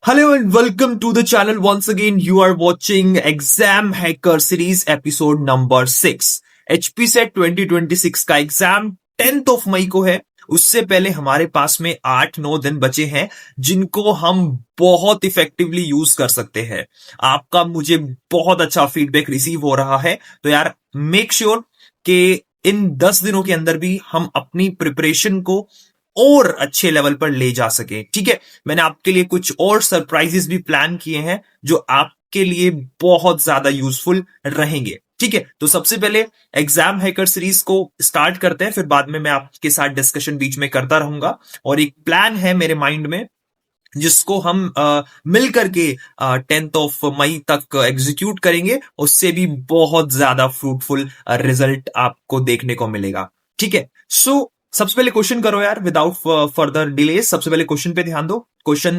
Hello and welcome to the channel. Once again, you are watching Exam Hacker Series episode number 6. HP set 2026 का exam 10th of May को है. उससे पहले हमारे पास में 8-9 दिन बचे हैं जिनको हम बहुत इफेक्टिवली यूज कर सकते हैं. आपका मुझे बहुत अच्छा फीडबैक रिसीव हो रहा है, तो यार मेक श्योर कि इन 10 दिनों के अंदर भी हम अपनी प्रिपरेशन को और अच्छे लेवल पर ले जा सके. ठीक है, मैंने आपके लिए कुछ और सरप्राइजेस भी प्लान किए हैं जो आपके लिए बहुत ज्यादा यूजफुल रहेंगे. ठीक है, तो सबसे पहले एग्जाम हैकर सीरीज को स्टार्ट करते हैं, फिर बाद में मैं आपके साथ डिस्कशन बीच में करता रहूंगा. और एक प्लान है मेरे माइंड में जिसको हम मिल करके 10th ऑफ मई तक एग्जीक्यूट करेंगे. उससे भी बहुत ज्यादा फ्रूटफुल रिजल्ट आपको देखने को मिलेगा. ठीक है, सो सबसे पहले क्वेश्चन करो यार, विदाउट फर्दर डिले. सबसे पहले क्वेश्चन पे ध्यान दो. क्वेश्चन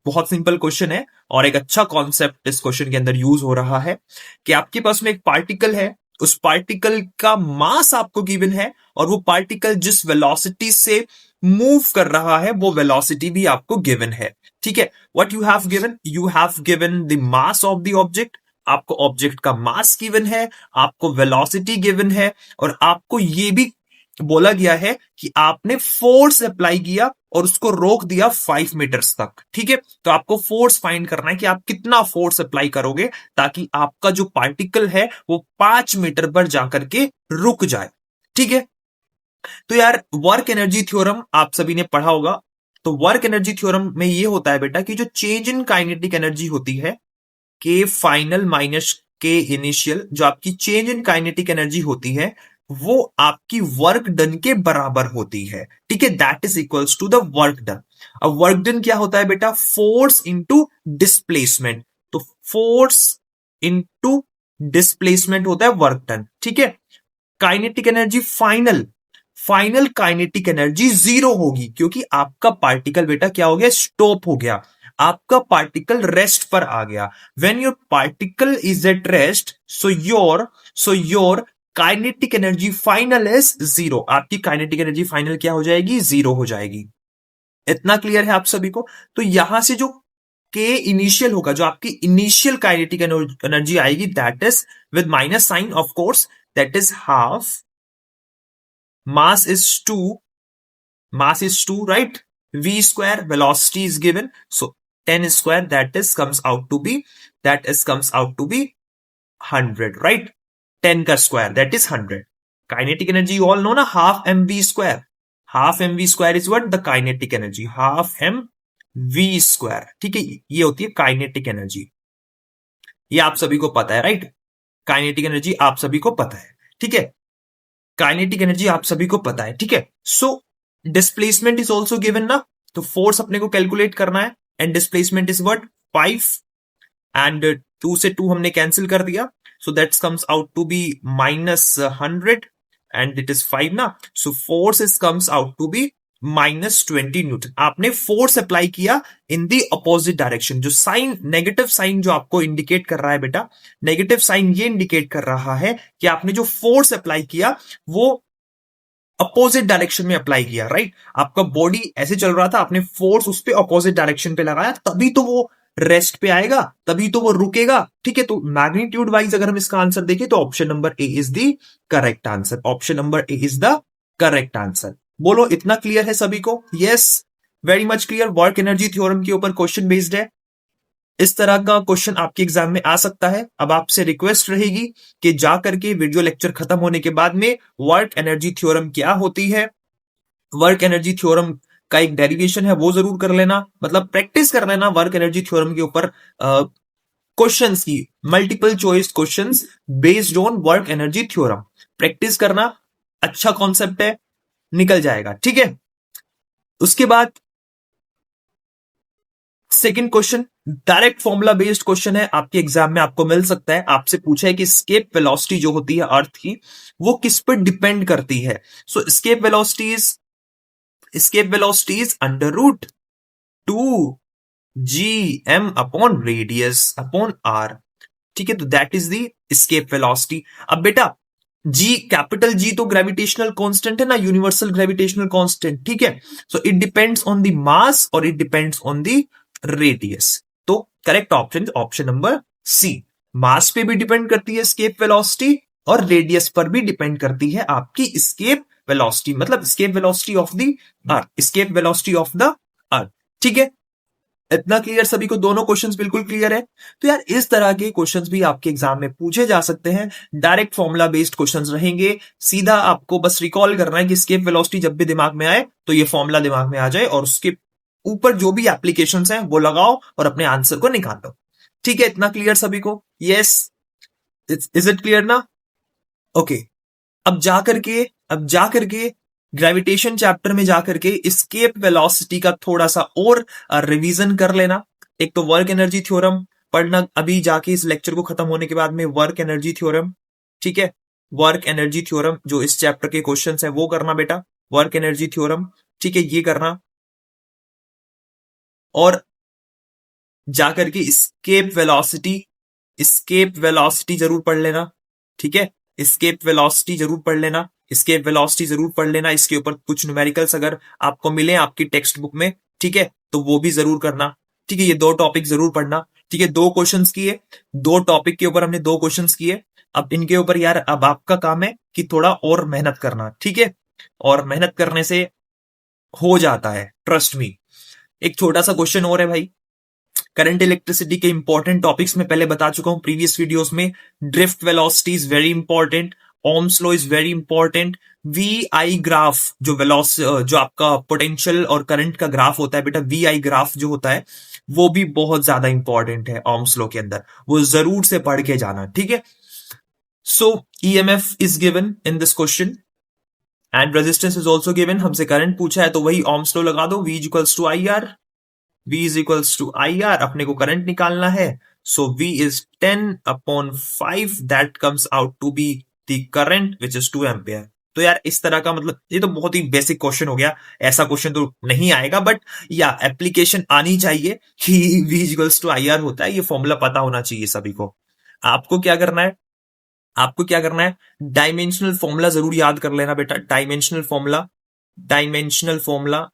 बहुत सिंपल क्वेश्चन है और एक अच्छा कॉन्सेप्ट इस क्वेश्चन के अंदर यूज हो रहा है कि आपके पास में एक पार्टिकल है, उस पार्टिकल का मास आपको गिवन है और वो पार्टिकल जिस वेलोसिटी से मूव कर रहा है वो वेलोसिटी भी आपको गिवन है. ठीक है, what you have given, you have given the mass of the object. आपको ऑब्जेक्ट का मास गिवन है, आपको वेलोसिटी गिवन है और आपको ये भी बोला गया है कि आपने फोर्स अप्लाई किया और उसको रोक दिया 5 मीटर्स तक. ठीक है, तो आपको फोर्स फाइंड करना है कि आप कितना फोर्स अप्लाई करोगे ताकि आपका जो पार्टिकल है वो 5 मीटर पर जाकर के रुक जाए. ठीक है, तो यार वर्क एनर्जी थ्योरम आप सभी ने पढ़ा होगा. तो वर्क एनर्जी थ्योरम में ये होता है बेटा कि जो चेंज इन काइनेटिक एनर्जी होती है, के फाइनल माइनस के इनिशियल, जो आपकी चेंज इन काइनेटिक एनर्जी होती है वो आपकी वर्क डन के बराबर होती है. ठीक है, that is equals to the work done. अब वर्क डन क्या होता है बेटा, फोर्स इंटू डिस्प्लेसमेंट. तो फोर्स इंटू डिस्प्लेसमेंट होता है वर्क डन. ठीक है, kinetic energy final kinetic energy 0 होगी क्योंकि आपका पार्टिकल बेटा क्या हो गया, स्टॉप हो गया. आपका पार्टिकल रेस्ट पर आ गया. When your particle is at rest, so your kinetic energy final is 0. आपकी काइनेटिक एनर्जी फाइनल क्या हो जाएगी, 0 हो जाएगी. इतना क्लियर है आप सभी को. तो यहां से जो के इनिशियल होगा, जो आपकी इनिशियल काइनेटिक एनर्जी आएगी, that is with minus sign of course, that is half mass is 2, right? V square, velocity is given, so 10 square, that comes out to be 100, right? 10 का square, that is 100. Kinetic energy you all know na, half mv square. Half mv square is what? The kinetic energy. Half mv square. ठीक है, ये होती है kinetic energy. ये आप सभी को पता है, राइट? काइनेटिक एनर्जी आप सभी को पता है. ठीक है, काइनेटिक एनर्जी आप सभी को पता है. ठीक है, so displacement is also given ना. तो फोर्स अपने को कैलकुलेट करना है and displacement is what, 5 and 2 से 2 हमने कैंसिल कर दिया. So that comes out to be -100 and it is 5 ना. So force is comes out to be -20 newton. आपने फोर्स अप्लाई किया इन दी अपोजिट डायरेक्शन. जो साइन, नेगेटिव साइन जो आपको इंडिकेट कर रहा है बेटा, नेगेटिव साइन ये इंडिकेट कर रहा है कि आपने जो फोर्स अप्लाई किया वो अपोजिट डायरेक्शन में अप्लाई किया, राइट? आपका बॉडी ऐसे चल रहा था, आपने फोर्स उस पर अपोजिट डायरेक्शन पे लगाया, तभी तो वो रेस्ट पे आएगा, तभी तो वो रुकेगा. ठीक है, तो मैग्नीट्यूड वाइज अगर हम इसका आंसर देखें तो option number A is the correct answer. Option number A is the correct answer. बोलो, इतना क्लियर है सभी को? Yes, very much clear. Work energy theorem के ऊपर क्वेश्चन बेस्ड है. इस तरह का क्वेश्चन आपके एग्जाम में आ सकता है. अब आपसे रिक्वेस्ट रहेगी कि जाकर के वीडियो लेक्चर खत्म होने के बाद में वर्क एनर्जी थ्योरम क्या होती है, वर्क एनर्जी थ्योरम का एक डेरिवेशन है वो जरूर कर लेना. मतलब प्रैक्टिस कर लेना वर्क एनर्जी थ्योरम के ऊपर क्वेश्चंस की, multiple choice questions based on work energy theorem. Practice करना, अच्छा कॉन्सेप्ट है, निकल जाएगा. ठीक है, उसके बाद second question direct formula based question है, आपके एग्जाम में आपको मिल सकता है. आपसे पूछा है कि स्केप वेलोसिटी जो होती है अर्थ की वो किस पर डिपेंड करती है. So escape velocity is under root 2gm upon radius upon r. ठीक है, तो that is the escape velocity. अब बेटा जी, कैपिटल जी तो ग्रेविटेशनल कांस्टेंट है ना, यूनिवर्सल ग्रेविटेशनल कांस्टेंट. ठीक है, so it depends on the mass और it depends on the radius. Correct option option number C. Mass पे भी डिपेंड करती है एस्केप वेलोसिटी और रेडियस पर भी डिपेंड करती है आपकी एस्केप वेलोसिटी, मतलब escape velocity of the earth, escape velocity of the earth. ठीक है, इतना क्लियर सभी को? दोनों क्वेश्चंस बिल्कुल क्लियर है? तो यार इस तरह के क्वेश्चंस भी आपके एग्जाम में पूछे जा सकते हैं। डायरेक्ट फॉर्मूला बेस्ड क्वेश्चंस रहेंगे। सीधा आपको बस रिकॉल करना है कि एस्केप वेलोसिटी जब भी दिमाग में आए तो ये फॉर्मूला दिमाग में आ जाए और उसके ऊपर जो भी एप्लीकेशंस हैं वो लगाओ और अपने आंसर को निकालो। ठीक है, इतना क्लियर सभी को? यस, इज इट क्लियर ना? ओके, अब जाकर के ग्रेविटेशन चैप्टर में जाकर के एस्केप वेलोसिटी का थोड़ा सा और रिवीजन कर लेना। एक तो वर्क एनर्जी थ्योरम पढ़ना अभी जाके इस लेक्चर को खत्म होने के बाद में, वर्क एनर्जी थ्योरम। ठीक है, वर्क एनर्जी थ्योरम जो इस चैप्टर के क्वेश्चंस है वो करना बेटा, वर्क एनर्जी थ्योरम। ठीक है, ये करना। और जाकर के एस्केप वेलोसिटी जरूर पढ़ लेना। ठीक है, एस्केप वेलोसिटी जरूर पढ़ लेना, एस्केप वेलोसिटी जरूर पढ़ लेना। इसके ऊपर कुछ न्यूमेरिकल्स अगर आपको मिले आपकी टेक्स्ट बुक में, ठीक है, तो वो भी जरूर करना। ठीक है, ये दो टॉपिक जरूर पढ़ना। ठीक है, दो क्वेश्चंस किए, दो टॉपिक के ऊपर हमने दो क्वेश्चंस किए। अब इनके ऊपर यार अब आपका काम है कि थोड़ा और मेहनत करना। ठीक है, और मेहनत करने से हो जाता है, ट्रस्ट मी। एक छोटा सा क्वेश्चन और है भाई, करंट इलेक्ट्रिसिटी के इंपॉर्टेंट टॉपिक्स में पहले बता चुका हूं प्रीवियस वीडियोस में। Drift velocity is very important, Ohm's law is very important, V I graph जो आपका पोटेंशियल और करंट का ग्राफ होता है बेटा, वी आई ग्राफ जो होता है वो भी बहुत ज्यादा इंपॉर्टेंट है ओम्स लॉ के अंदर, वो जरूर से पढ़ के जाना। ठीक है, so EMF is given in this question and resistance is also given. हमसे करंट पूछा है तो वही ओम्स लॉ लगा दो, V equals to I R, V is equals to I R. अपने को करंट निकालना है, so V is 10/5, that comes out to be the current which is 2 ampere. तो यार इस तरह का, मतलब ये तो बहुत ही बेसिक क्वेश्चन हो गया, ऐसा क्वेश्चन तो नहीं आएगा, बट या एप्लीकेशन आनी चाहिए कि V equals to I R होता है, ये फॉर्मूला पता होना चाहिए सभी को। आपको क्या करना है, आपको क्या करना है, डायमेंशनल फॉर्मूला जरूर याद कर लेना बेटा। Dimensional formula, dimensional formula,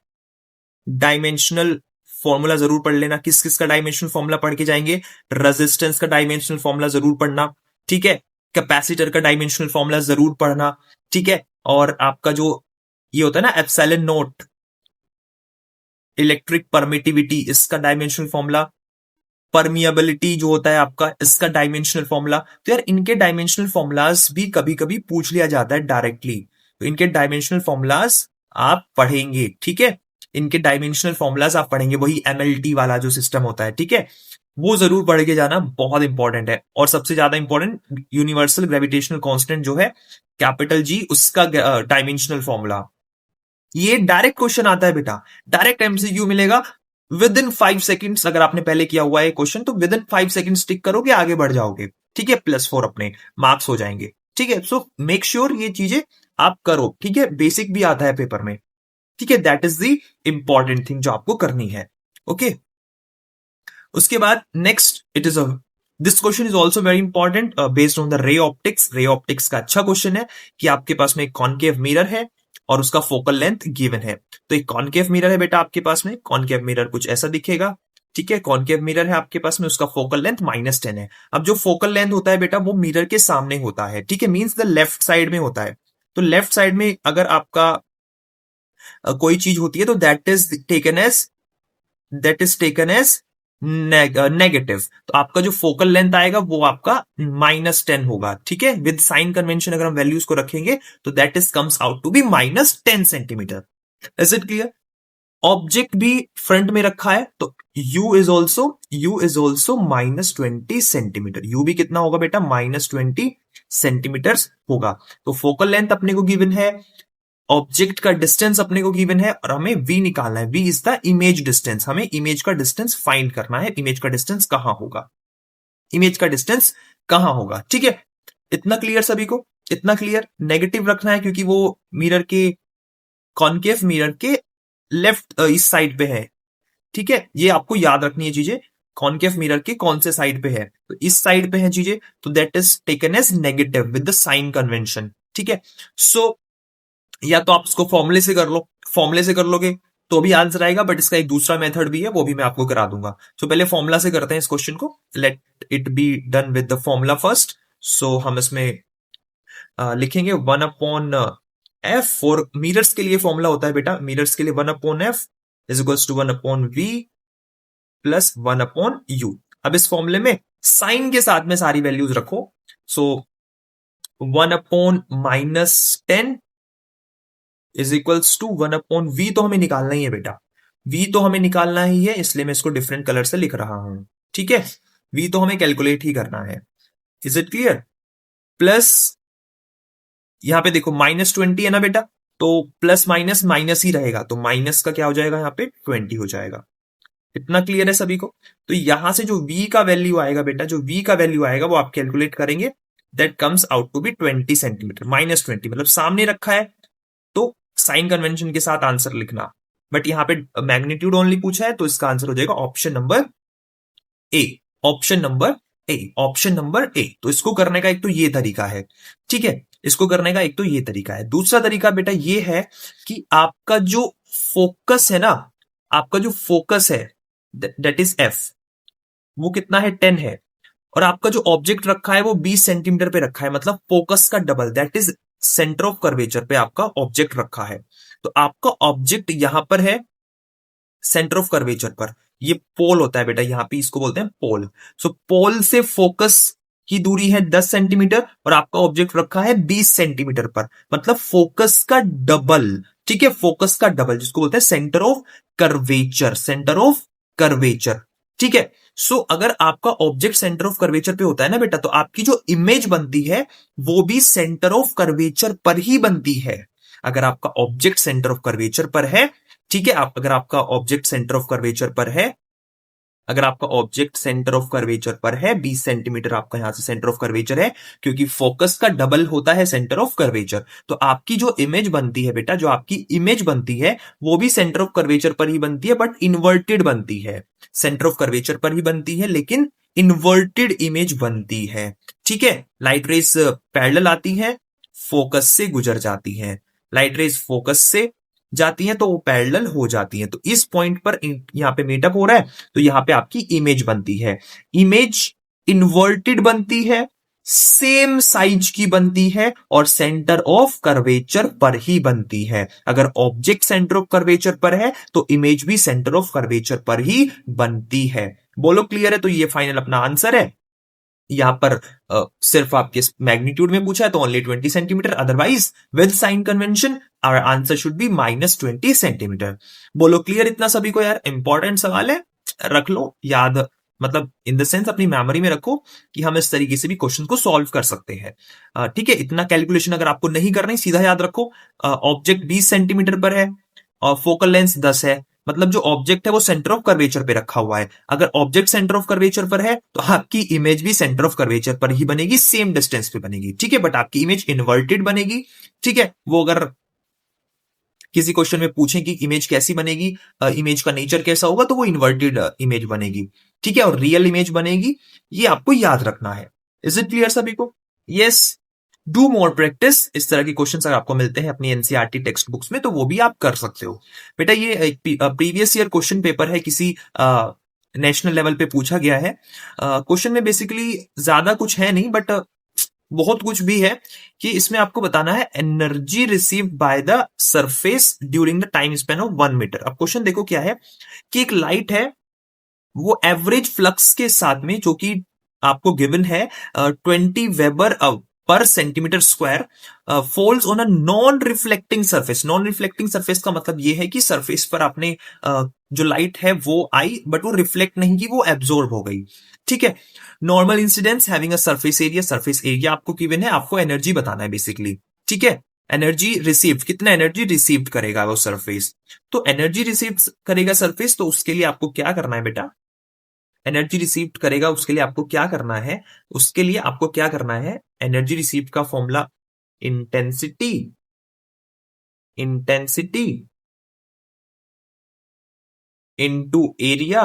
dimensional formula जरूर पढ़ लेना। किस किस का डायमेंशनल फॉर्मूला पढ़ के जाएंगे? रेजिस्टेंस का डायमेंशनल फॉर्मूला जरूर पढ़ना। ठीक है, कैपेसिटर का डायमेंशनल फॉर्मूला जरूर पढ़ना। ठीक है, और आपका जो ये होता है ना एप्सिलॉन नॉट, इलेक्ट्रिक परमिटिविटी, इसका डायमेंशनल फॉर्मूला, परमिएबिलिटी जो होता है आपका, इसका डायमेंशनल फॉर्मूला। तो यार इनके डायमेंशनल फॉर्मूलाज भी कभी कभी पूछ लिया जाता है डायरेक्टली, तो इनके डायमेंशनल फॉर्मूलाज आप पढ़ेंगे। ठीक है, इनके डायमेंशनल फॉर्मूलाज आप पढ़ेंगे, वही एमएलटी वाला जो सिस्टम होता है। ठीक है, वो जरूर पढ़ के जाना, बहुत इंपॉर्टेंट है। और सबसे ज्यादा इंपॉर्टेंट यूनिवर्सल ग्रेविटेशनल कांस्टेंट जो है कैपिटल जी, उसका डायमेंशनल फॉर्मूला, ये डायरेक्ट क्वेश्चन आता है बेटा, डायरेक्ट एमसीक्यू मिलेगा विद इन 5 सेकेंड्स। अगर आपने पहले किया हुआ है क्वेश्चन तो विद इन 5 सेकेंड्स टिक करोगे, आगे बढ़ जाओगे। ठीक है, +4 अपने मार्क्स हो जाएंगे। ठीक है, सो मेक श्योर ये चीजें आप करो। ठीक है, बेसिक भी आता है पेपर में। ठीक है, that is the important thing जो आपको करनी है। ओके, उसके बाद next it is this question is also very important based on the ray optics. Ray optics का अच्छा क्वेश्चन है कि आपके पास में एक कॉनकेव मिरर है और उसका फोकल लेंथ गिवन है। तो एक कॉनकेव मिरर है बेटा आपके पास में, कॉनकेव मिरर कुछ ऐसा दिखेगा। ठीक है, कॉनकेव मिरर है आपके पास में, उसका फोकल लेंथ -10 है। अब जो फोकल लेंथ होता है बेटा वो मिरर के सामने होता है। ठीक है, मींस द लेफ्ट साइड में होता है। तो लेफ्ट साइड में अगर आपका कोई चीज होती है तो that is taken as negative. तो आपका जो फोकल लेंथ आएगा वो आपका -10 होगा। ठीक है, विद साइन कन्वेंशन अगर हम वैल्यूज को रखेंगे तो that is comes out to be -10 centimetre. Is it clear? Object भी फ्रंट में रखा है तो u is also -20 centimetre. u भी कितना होगा बेटा? -20 सेंटीमीटर होगा। तो फोकल लेंथ अपने को गिवन है, ऑब्जेक्ट का डिस्टेंस अपने को गिवन है और हमें v निकालना है। v is the image distance, हमें इमेज का डिस्टेंस फाइंड करना है। इमेज का डिस्टेंस कहां होगा, इमेज का डिस्टेंस कहां होगा। ठीक है, इतना क्लियर सभी को? इतना क्लियर? नेगेटिव रखना है क्योंकि वो मिरर के, कॉनकेव मिरर के लेफ्ट इस साइड पे है। ठीक है, ये आपको याद रखनी है चीजें, कॉनकेव मिरर के कौन से साइड पे है, तो इस साइड पे है चीजें, तो that is taken as negative with the sign convention. ठीक है, सो या तो आप उसको फॉर्मूले से कर लो, फॉर्मूले से कर लोगे तो भी आंसर आएगा, बट इसका एक दूसरा मेथड भी है, वो भी मैं आपको करा दूंगा। तो पहले फॉर्मूला से करते हैं इस क्वेश्चन को। Let it be done with the formula first. So हम इसमें लिखेंगे 1/f। फॉर मिरर्स के लिए फॉर्मूला होता है बेटा, मिरर्स के लिए 1/f is equals to 1/v plus 1/u। अब इस फॉर्मूले में साइन के साथ में सारी वैल्यूज रखो। सो 1/-10 इज इक्वल्स टू 1/v। तो हमें निकालना ही है बेटा, v तो हमें निकालना ही है, इसलिए मैं इसको डिफरेंट कलर से लिख रहा हूं। ठीक है, v तो हमें कैलकुलेट ही करना है। Is it clear? प्लस यहां पे देखो -20 है ना बेटा, तो प्लस माइनस माइनस ही रहेगा, तो माइनस का क्या हो जाएगा, यहाँ पे 20 हो जाएगा। इतना क्लियर है सभी को? तो यहां से जो v का वैल्यू आएगा बेटा, जो v का वैल्यू आएगा वो आप कैलकुलेट करेंगे। That comes out to be 20 centimetre. -20 मतलब सामने रखा है तो साइन कन्वेंशन के साथ आंसर लिखना, बट यहां पे मैग्नीट्यूड ओनली पूछा है, तो इसका आंसर हो जाएगा ऑप्शन नंबर ए। ऑप्शन नंबर ए, ऑप्शन नंबर ए। तो इसको करने का एक तो ये तरीका है, ठीक है, इसको करने का एक तो ये तरीका है। दूसरा तरीका बेटा ये है कि आपका जो फोकस है ना, आपका जो फोकस है दैट इज एफ, वो कितना है, 10 है, और आपका जो ऑब्जेक्ट रखा है वो 20 सेंटीमीटर पे रखा है, मतलब फोकस का double, that is centre of curvature पे आपका ऑब्जेक्ट रखा है। तो आपका ऑब्जेक्ट यहां पर है सेंटर ऑफ कर्वेचर पर, ये पोल होता है बेटा, यहां पे इसको बोलते हैं पोल। सो पोल से फोकस की दूरी है 10 सेंटीमीटर और आपका ऑब्जेक्ट रखा है 20 सेंटीमीटर पर, मतलब फोकस का डबल। ठीक है, फोकस का डबल जिसको बोलते हैं centre of curvature, centre of curvature. ठीक है, सो अगर आपका ऑब्जेक्ट सेंटर ऑफ कर्वेचर पे होता है ना बेटा, तो आपकी जो इमेज बनती है वो भी सेंटर ऑफ कर्वेचर पर ही बनती है। अगर आपका ऑब्जेक्ट सेंटर ऑफ कर्वेचर पर है, ठीक है, अगर आपका ऑब्जेक्ट सेंटर ऑफ कर्वेचर पर है, अगर आपका ऑब्जेक्ट सेंटर ऑफ कर्वेचर पर है, 20 सेंटीमीटर आपका यहां से सेंटर ऑफ कर्वेचर है, क्योंकि फोकस का डबल होता है सेंटर ऑफ कर्वेचर, तो आपकी जो इमेज बनती है बेटा, जो आपकी इमेज बनती है वो भी सेंटर ऑफ कर्वेचर पर ही बनती है, बट इन्वर्टेड बनती है। सेंटर ऑफ कर्वेचर पर ही बनती है लेकिन इन्वर्टेड इमेज बनती है। ठीक है, लाइट रेस पैरेलल आती है, फोकस से गुजर जाती है, लाइट रेस फोकस से जाती हैं तो वो पैरेलल हो जाती हैं। तो इस पॉइंट पर यहां पे मीटअप हो रहा है, तो यहां पे आपकी इमेज बनती है। इमेज इन्वर्टेड बनती है, सेम साइज की बनती है और सेंटर ऑफ कर्वेचर पर ही बनती है। अगर ऑब्जेक्ट सेंटर ऑफ कर्वेचर पर है तो इमेज भी सेंटर ऑफ कर्वेचर पर ही बनती है। बोलो क्लियर है? तो ये फाइनल अपना आंसर है। यहां पर सिर्फ आपके मैग्नीट्यूड में पूछा है तो only 20 centimetre, otherwise with sign convention our answer should be -20 centimetre. बोलो क्लियर इतना सभी को? यार इंपॉर्टेंट सवाल है, रख लो याद, मतलब इन द सेंस अपनी मेमोरी में रखो कि हम इस तरीके से भी क्वेश्चन को सॉल्व कर सकते हैं। ठीक है, इतना कैलकुलेशन अगर आपको नहीं करना, सीधा याद रखो ऑब्जेक्ट 20 सेंटीमीटर पर है और फोकल लेंथ 10 है, मतलब जो ऑब्जेक्ट है वो सेंटर ऑफ कर्वेचर पे रखा हुआ है। अगर ऑब्जेक्ट सेंटर ऑफ कर्वेचर पर है तो आपकी इमेज भी सेंटर ऑफ कर्वेचर पर ही बनेगी, सेम डिस्टेंस पे बनेगी। ठीक है, बट आपकी इमेज इन्वर्टेड बनेगी। ठीक है, वो अगर किसी क्वेश्चन में पूछें कि इमेज कैसी बनेगी, इमेज का नेचर कैसा होगा, तो वो इन्वर्टेड इमेज बनेगी। ठीक है, और रियल इमेज बनेगी, ये आपको याद रखना है। इज इट क्लियर सभी को? Yes, do more practice. इस तरह के क्वेश्चन अगर आपको मिलते हैं अपनी एनसीईआरटी टेक्स्ट बुक्स में तो वो भी आप कर सकते हो बेटा। ये एक प्रीवियस ईयर क्वेश्चन पेपर है, किसी नेशनल लेवल पे पूछा गया है। क्वेश्चन में बेसिकली ज्यादा कुछ है नहीं, बट बहुत कुछ भी है कि इसमें आपको बताना है energy received by the surface during the time span of 1 metre. अब क्वेश्चन देखो क्या है कि एक लाइट है, वो एवरेज फ्लक्स के साथ में, जो कि आपको गिवन है 20 वेबर पर centimetre square, falls on a non reflecting surface. Non reflecting surface का मतलब यह है कि सरफेस पर आपने जो लाइट है वो आई, बट वो रिफ्लेक्ट नहीं की, वो एब्जॉर्ब हो गई। ठीक है, normal incidence having a surface area, surface area आपको गिवन है, आपको एनर्जी बताना है बेसिकली। ठीक है, एनर्जी रिसीव्ड, कितना एनर्जी रिसीव्ड करेगा वो सरफेस, तो एनर्जी रिसीव्ड करेगा सरफेस, तो उसके लिए आपको क्या करना है बेटा, एनर्जी रिसीव्ड करेगा उसके लिए आपको क्या करना है, उसके लिए आपको क्या करना है, एनर्जी रिसीव्ड का formula intensity, intensity into area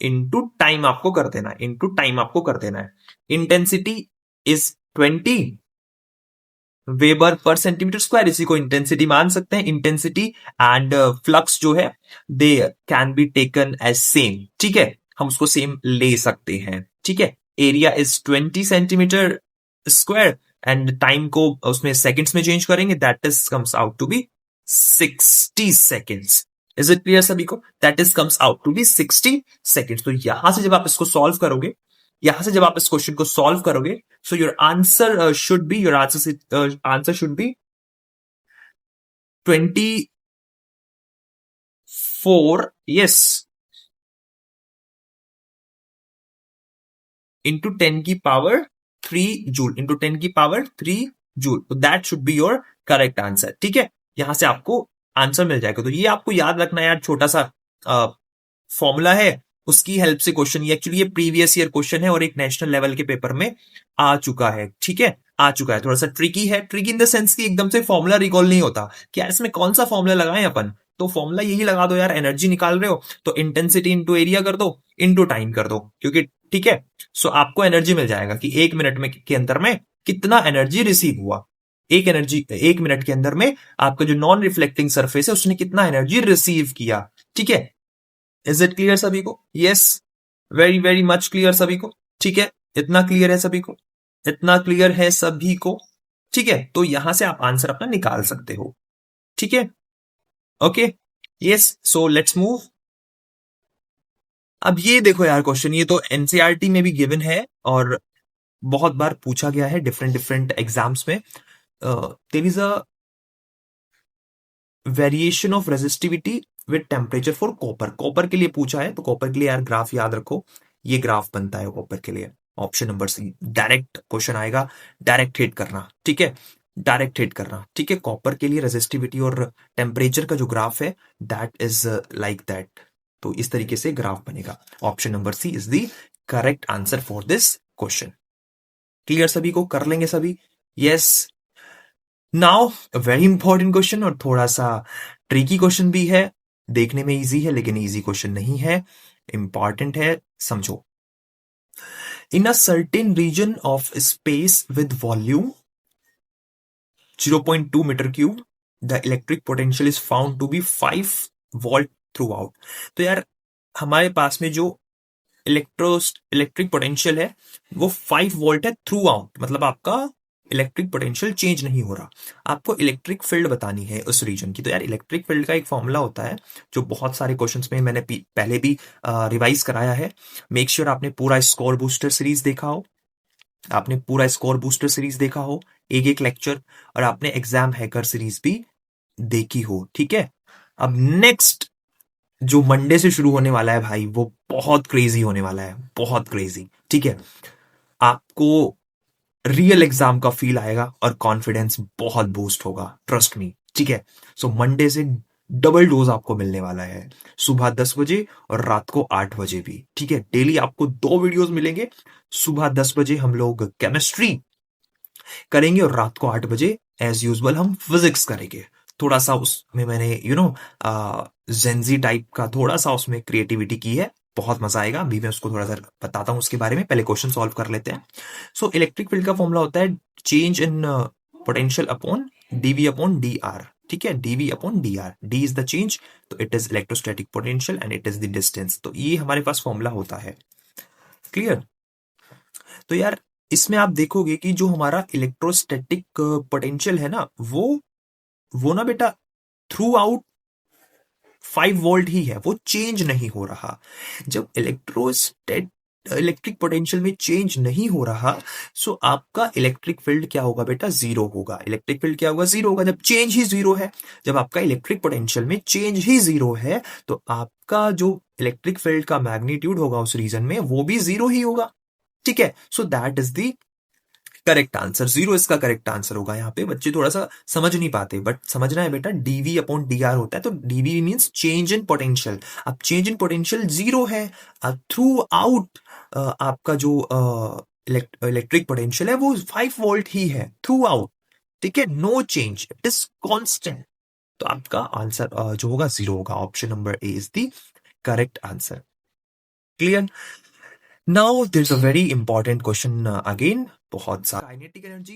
into time आपको कर देना है, इनटू टाइम आपको कर देना है। इंटेंसिटी इज 20 वेबर पर सेंटीमीटर स्क्वायर, इसी को इंटेंसिटी मान सकते हैं। इंटेंसिटी एंड फ्लक्स जो है they can be taken as same, ठीक है, हम उसको सेम ले सकते हैं, ठीक है। Area is 20 centimetre square and time को उसमें सेकंड्स में चेंज करेंगे, that is comes out to be 60 seconds. Is it clear सभी को? That is comes out to be 60 seconds. तो यहां से जब आप इसको सॉल्व करोगे, यहां से जब आप इस क्वेश्चन को सॉल्व करोगे, so your answer should be, your answer should be 24, yes, into 10 की पावर 3 जूल, into 10 की पावर 3 जूल। तो that should be your correct answer, ठीक है। यहां से आपको आंसर मिल जाएगा। तो ये आपको याद रखना है यार, छोटा सा फॉर्मूला है, उसकी हेल्प से क्वेश्चन, ये एक्चुअली ये प्रीवियस ईयर क्वेश्चन है और एक नेशनल लेवल के पेपर में आ चुका है, ठीक है, आ चुका है। थोड़ा सा ट्रिकी है, ट्रिकी इन द सेंस कि एकदम से फॉर्मूला रिकॉल नहीं होता कि यार इसमें कौन सा फॉर्मूला लगाएं अपन। तो फॉर्मूला यही लगा दो यार, एनर्जी निकाल रहे हो तो इंटेंसिटी इंटू एरिया कर दो, इंटू टाइम कर दो, क्योंकि ठीक है। सो आपको एनर्जी मिल जाएगा कि 1 मिनट में के अंदर में कितना एनर्जी रिसीव हुआ। एक मिनट के अंदर में आपका जो नॉन रिफ्लेक्टिंग सरफेस है उसने कितना एनर्जी रिसीव किया, ठीक है। इज इट क्लियर सभी को? Yes, very very much clear सभी को, ठीक है। इतना क्लियर है सभी को? इतना क्लियर है सभी को, ठीक है। तो यहां से आप आंसर अपना निकाल सकते हो, ठीक है। Okay, yes, so let's move. अब ये देखो यार क्वेश्चन, ये तो एनसीईआरटी में भी गिवन है और बहुत बार पूछा गया है डिफरेंट डिफरेंट एग्जाम्स में। There is a variation of resistivity with temperature for copper. Copper के लिए पूछा है, तो कॉपर के लिए यार ग्राफ याद रखो, ये ग्राफ बनता है कॉपर के लिए। Option number C, direct question आएगा, डायरेक्ट हिट करना, ठीक है, डायरेक्ट हिट करना, ठीक है। कॉपर के लिए रेजिस्टिविटी और टेम्परेचर का जो ग्राफ है दैट इज लाइक दैट। तो इस तरीके से ग्राफ बनेगा। Option number C is the correct answer for this question. Clear सभी को? कर लेंगे सभी? Yes. Now very important question और थोड़ा सा ट्रिकी क्वेश्चन भी है, देखने में इजी है लेकिन इजी क्वेश्चन नहीं है, इंपॉर्टेंट है, समझो। In a certain region of space with volume 0.2 metre cube the electric potential is found to be 5 volt throughout. तो यार हमारे पास में जो इलेक्ट्रिक पोटेंशियल है वो 5 वोल्ट है थ्रू आउट, मतलब आपका इलेक्ट्रिक पोटेंशियल चेंज नहीं हो रहा। आपको इलेक्ट्रिक फील्ड बतानी है उस रीजन की। तो यार इलेक्ट्रिक फील्ड का एक फॉर्मूला होता है जो बहुत सारे क्वेश्चंस में मैंने पहले भी रिवाइज कराया है। मेक श्योर आपने पूरा स्कोर बूस्टर सीरीज देखा हो, आपने पूरा स्कोर बूस्टर सीरीज देखा हो, एक एक लेक्चर, और आपने एग्जाम हैकर सीरीज भी देखी हो, ठीक है। अब नेक्स्ट जो मंडे से शुरू होने वाला है भाई, वो बहुत क्रेजी होने वाला है, बहुत क्रेजी, ठीक है। आपको रियल एग्जाम का फील आएगा और कॉन्फिडेंस बहुत बूस्ट होगा, ट्रस्ट मी, ठीक है। सो मंडे से डबल डोज आपको मिलने वाला है, सुबह 10 बजे और रात को 8 बजे भी, ठीक है। डेली आपको 2 वीडियोस मिलेंगे। सुबह 10 बजे हम लोग केमिस्ट्री करेंगे और रात को 8 बजे एज यूजुअल हम फिजिक्स करेंगे। थोड़ा सा उसमें मैंने जेंजी टाइप का थोड़ा सा उसमें क्रिएटिविटी की है, बहुत मजा आएगा। अभी मैं उसको थोड़ा सा बताता हूं उसके बारे में, पहले क्वेश्चन सॉल्व कर लेते हैं। सो इलेक्ट्रिक फील्ड का फॉर्मूला होता है change in potential upon DV upon D R, ठीक है, DV upon D R. D is the change, तो it is electrostatic potential and it is the distance. तो ये हमारे पास फॉर्मूला होता है, क्लियर। तो यार इसमें आप देखोगे कि जो हमारा इलेक्ट्रोस्टैटिक पोटेंशियल है ना, वो ना बेटा थ्रू आउट 5 वोल्ट ही है, वो चेंज नहीं हो रहा। जब इलेक्ट्रिक पोटेंशियल में चेंज नहीं हो रहा, सो आपका इलेक्ट्रिक फील्ड क्या होगा बेटा? जीरो होगा। इलेक्ट्रिक फील्ड क्या होगा? जीरो होगा, जब चेंज ही जीरो है। जब आपका इलेक्ट्रिक पोटेंशियल में चेंज ही जीरो है, तो आपका जो इलेक्ट्रिक फील्ड का मैग्नीट्यूड होगा उस रीजन में, वो भी जीरो ही होगा, ठीक है। So that is the correct answer. Zero इसका करेक्ट आंसर होगा। यहाँ पे बच्चे थोड़ा सा समझ नहीं पाते, बट समझना है बेटा, डीवी अपॉन डी आर होता है, तो DV means change in potential. अब चेंज इन पोटेंशियल जीरो है, थ्रू आउट आपका जो इलेक्ट्रिक पोटेंशियल है वो 5 वोल्ट ही है थ्रू आउट, ठीक है, no change, it is constant. तो आपका आंसर जो होगा जीरो होगा। Option number A is the correct answer, clear. Now there is a very important question again, बहुत सारा काइनेटिक एनर्जी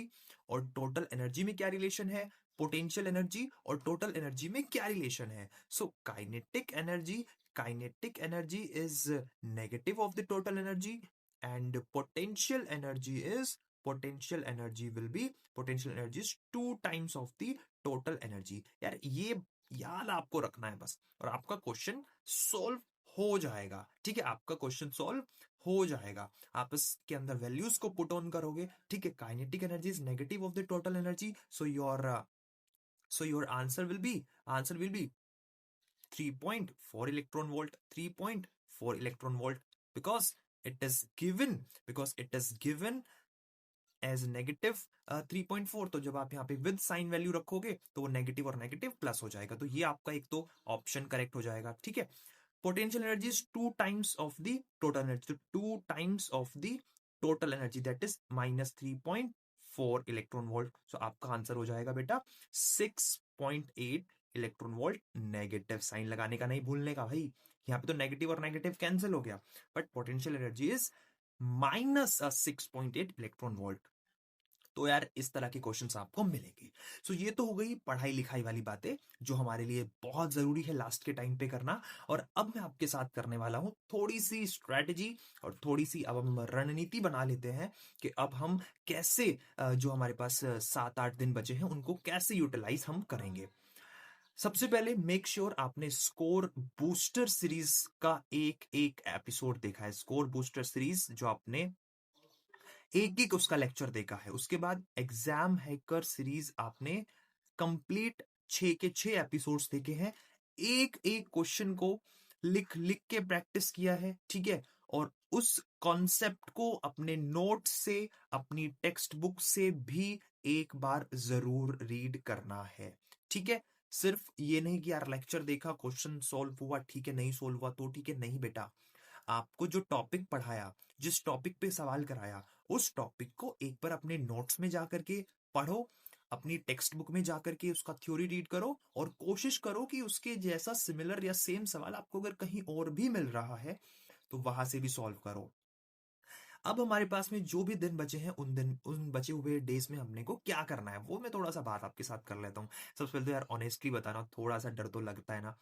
और टोटल एनर्जी में क्या रिलेशन है, पोटेंशियल एनर्जी और टोटल एनर्जी में क्या रिलेशन है। So kinetic energy is negative of the total energy and potential energy will be potential energy is 2 times of the total energy। यार ये याद आपको रखना है बस, और आपका क्वेश्चन सॉल्व हो जाएगा। ठीक है, आपका क्वेश्चन सॉल्व हो जाएगा। आप इसके अंदर वैल्यूज को पुट ऑन करोगे। ठीक है, kinetic energy is negative of the total energy, so your answer will be 3.4 electron volt, 3.4 electron volt, because it is given as negative 3.4। तो जब आप यहाँ पे विद साइन वैल्यू रखोगे तो वो नेगेटिव और नेगेटिव प्लस हो जाएगा, तो ये आपका एक तो ऑप्शन करेक्ट हो जाएगा। ठीक है, potential energy is 2 times of the total energy, तो 2 times of the total energy that is -3.4 electron volt. So आपका आंसर हो जाएगा बेटा 6.8 इलेक्ट्रॉन वोल्ट। नेगेटिव साइन लगाने का नहीं भूलने का भाई, यहाँ पे तो नेगेटिव और नेगेटिव कैंसिल हो गया, but potential energy is -6.8 electron volt. तो यार इस तरह के क्वेश्चंस आपको मिलेंगे। सो ये तो हो गई पढ़ाई लिखाई वाली बातें जो हमारे लिए बहुत जरूरी है लास्ट के टाइम पे करना। और अब मैं आपके साथ करने वाला हूं थोड़ी सी स्ट्रेटजी और थोड़ी सी अब हम रणनीति बना लेते हैं कि अब हम कैसे जो हमारे पास 7-8 दिन बचे हैं उनको कैसे यूटिलाइज हम करेंगे। सबसे पहले मेक श्योर आपने स्कोर बूस्टर सीरीज का एक एक एपिसोड देखा है। स्कोर बूस्टर सीरीज जो आपने एक एक उसका लेक्चर देखा है। उसके बाद एग्जाम हैकर सीरीज आपने कंप्लीट 6 के 6 एपिसोड्स देखे हैं। एक एक क्वेश्चन को लिख लिख के प्रैक्टिस किया है। ठीक है, और उस कॉन्सेप्ट को अपने नोट से अपनी टेक्स्ट बुक से भी एक बार जरूर रीड करना है। ठीक है, सिर्फ ये नहीं कि यार लेक्चर देखा क्वेश्चन सॉल्व हुआ ठीक है, नहीं सॉल्व हुआ तो ठीक है, नहीं बेटा, आपको जो टॉपिक पढ़ाया, जिस टॉपिक पे सवाल कराया, उस टॉपिक को एक बार अपने नोट्स में जाकर के पढ़ो, अपनी टेक्स्ट बुक में जाकर के उसका थ्योरी रीड करो और कोशिश करो कि उसके जैसा सिमिलर या सेम सवाल आपको अगर कहीं और भी मिल रहा है तो वहां से भी सॉल्व करो। अब हमारे पास में जो भी दिन बचे हैं उन बचे हुए डेज में हमने को क्या करना है वो मैं थोड़ा सा बात आपके साथ कर लेता हूँ। सबसे पहले तो यार ऑनेस्टली बताना, थोड़ा सा डर तो लगता है ना,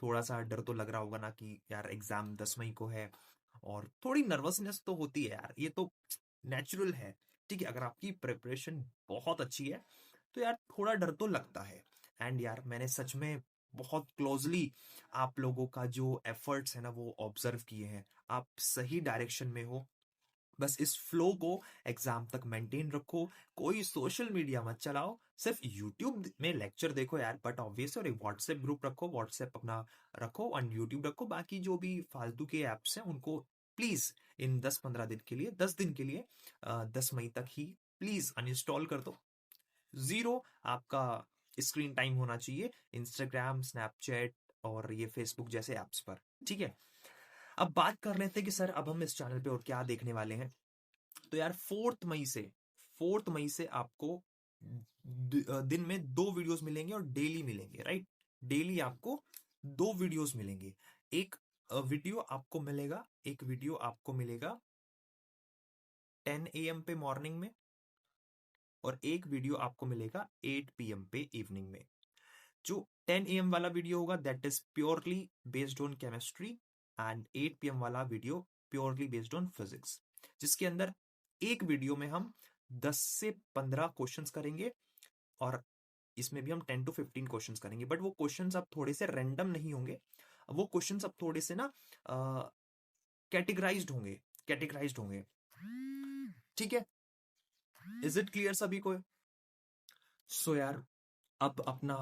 थोड़ा सा डर तो लग रहा होगा ना कि यार एग्जाम 10 मई को है, और थोड़ी नर्वसनेस तो होती है यार, ये तो नेचुरल है। ठीक है, अगर आपकी प्रिपरेशन बहुत अच्छी है तो यार थोड़ा डर तो लगता है। एंड यार मैंने सच में बहुत क्लोजली आप लोगों का जो एफर्ट्स है ना वो ऑब्जर्व किए हैं। आप सही डायरेक्शन में हो, बस इस फ्लो को एग्जाम तक मेंटेन रखो। कोई सोशल मीडिया मत चलाओ, सिर्फ यूट्यूब में लेक्चर देखो यार, बट ऑब्वियस, और एक व्हाट्सएप ग्रुप रखो, व्हाट्सएप अपना रखो और यूट्यूब रखो। बाकी जो भी फालतू के एप्स हैं उनको प्लीज इन 10-15 दिन के लिए, 10 दिन के लिए, 10 मई तक ही प्लीज अनइंस्टॉल कर दो। जीरो आपका स्क्रीन टाइम होना चाहिए इंस्टाग्राम, स्नैपचैट और ये फेसबुक जैसे एप्स पर। ठीक है, अब बात कर लेते हैं कि सर अब हम इस चैनल पे और क्या देखने वाले हैं। तो यार 4th मई से आपको दिन में 2 वीडियोस मिलेंगे और डेली मिलेंगे, राइट। डेली आपको 2 वीडियोस मिलेंगे। एक वीडियो आपको मिलेगा 10 AM पे मॉर्निंग में, और एक वीडियो आपको मिलेगा 8 PM पे इवनिंग में। जो 10 AM वाला वीडियो होगा that is purely based on chemistry, and 8 PM वाला video purely based on physics, जिसके अंदर एक वीडियो में हम 10 से 15 क्वेश्चंस करेंगे, और इसमें भी हम 10 to 15 क्वेश्चंस करेंगे। बट वो क्वेश्चंस अब थोड़े से रैंडम नहीं होंगे, वो क्वेश्चंस अब थोड़े से ना कैटेगराइज्ड होंगे। ठीक है, इज इट क्लियर सभी को? सो यार अब अपना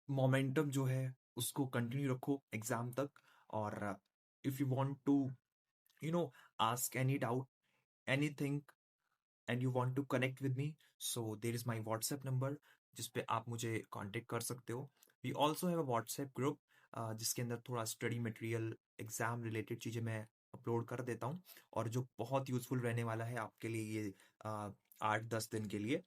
मोमेंटम जो है उसको कंटिन्यू रखो एग्जाम तक। और if you want to ask any doubt, anything, and you want to connect with me, so there is my WhatsApp number जिसपे आप मुझे कांटेक्ट कर सकते हो। We also have a WhatsApp group जिसके अंदर थोड़ा स्टडी मटेरियल, एग्जाम रिलेटेड चीजें मैं अपलोड कर देता हूँ, और जो बहुत यूजफुल रहने वाला है आपके लिए ये 8-10 दिन के लिए।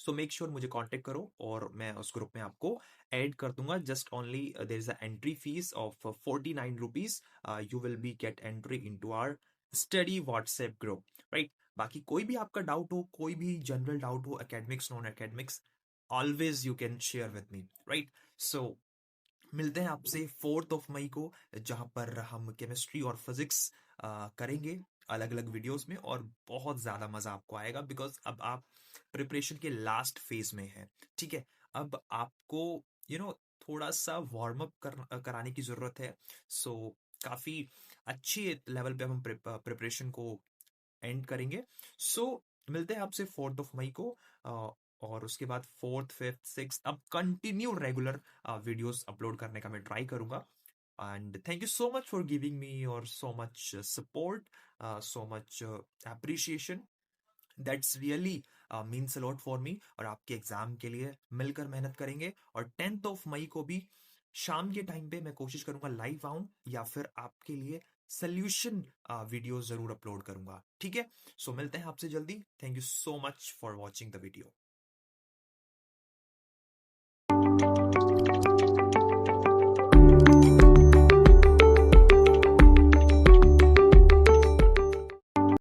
सो मेक श्योर मुझे कांटेक्ट करो और मैं उस ग्रुप में आपको ऐड कर दूंगा। Just only there is a entry fees of 49 rupees. You will be get entry into our study WhatsApp group, right. बाकी कोई भी आपका डाउट हो, कोई भी जनरल डाउट हो, academics non academics, always you can share with me, right? So मिलते हैं आपसे 4 मई को, जहां पर हम केमिस्ट्री और फिजिक्स करेंगे अलग अलग वीडियोस में, और बहुत ज्यादा मजा आपको आएगा बिकॉज अब आप प्रिपरेशन के लास्ट फेज में हैं। ठीक है, अब आपको थोड़ा सा वार्म अप कराने की जरूरत है। सो काफी अच्छी लेवल पे हम प्रिपरेशन को एंड करेंगे। सो मिलते हैं आपसे 4 मई को, और उसके बाद 4th, 5th, 6th अब कंटिन्यू रेगुलर वीडियोस अपलोड करने का मैं ट्राई करूंगा। And thank you so much for giving me और so much support, so much appreciation. That's really means a lot for me. और आपके एग्जाम के लिए मिलकर मेहनत करेंगे। और 10th of May को भी शाम के टाइम पे मैं कोशिश करूंगा लाइव आऊं, या फिर आपके लिए सोल्यूशन वीडियो जरूर अपलोड करूंगा। ठीक है, सो मिलते हैं आपसे जल्दी। Thank you so much for watching the video.